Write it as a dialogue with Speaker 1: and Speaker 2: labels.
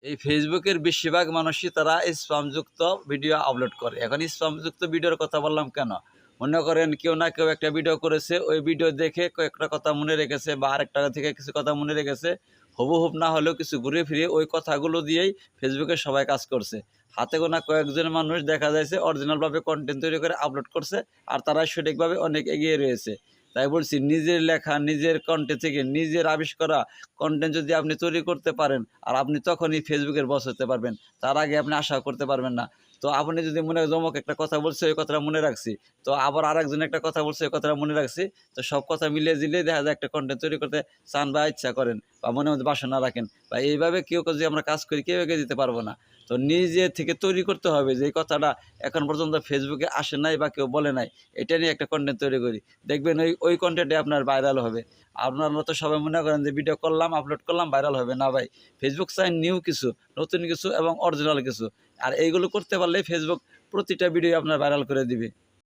Speaker 1: এই ফেসবুকের বেশিরভাগ মানুষই তারা স্প্যামযুক্ত ভিডিও আপলোড করে। এখন স্প্যামযুক্ত ভিডিওর কথা বললাম কেন? মনে করেন কেউ না কেউ একটা ভিডিও করেছে, ওই ভিডিও দেখে কয়েকটা কথা মনে রেখেছে বা আরেকটা থেকে কিছু কথা মনে রেখেছে। হুবহুব না হলেও কিছু ঘুরে ফিরে ওই কথাগুলো দিয়েই ফেসবুকে সবাই কাজ করছে। হাতে গোনা কয়েকজন মানুষ দেখা যাচ্ছে অরিজিনালভাবে কনটেন্ট তৈরি করে আপলোড করছে, আর তারা সঠিকভাবে অনেক এগিয়ে রয়েছে। তাই বলছি, নিজের লেখা, নিজের কন্টেন্ট থেকে নিজের করা কনটেন্ট যদি আপনি তৈরি করতে পারেন, আর আপনি তখনই ফেসবুকের বস হতে পারবেন। তার আগে আপনি আশা করতে পারবেন না। তো আপনি যদি মনে হয় অমুক একটা কথা বলছে, ওই কথাটা মনে রাখছি। তো আবার আরেকজন একটা কথা বলছে, ওই কথাটা মনে রাখছি। তো সব কথা মিলিয়ে ঝিলিয়ে দেখা যায় একটা কনটেন্ট তৈরি করতে চান বা ইচ্ছা করেন বা মনের মধ্যে বাসনা রাখেন, বা এইভাবে কেউ যদি আমরা কাজ করি, কেউ এগিয়ে দিতে পারবো না। তো নিজে থেকে তৈরি করতে হবে যে এই কথাটা এখন পর্যন্ত ফেসবুকে আসে নাই বা কেউ বলে নাই। এটা নিয়ে একটা কনটেন্ট তৈরি করি। দেখবেন ওই কনটেন্টে আপনার ভাইরাল হবে। আপনারা তো সবাই মনে করেন যে ভিডিও করলাম, আপলোড করলাম, ভাইরাল হবে। না ভাই, ফেসবুক চায় নিউ কিছু, নতুন কিছু এবং অরিজিনাল কিছু। আর এইগুলো করতে পারলেই ফেসবুক প্রতিটা ভিডিও আপনার ভাইরাল করে দিবে।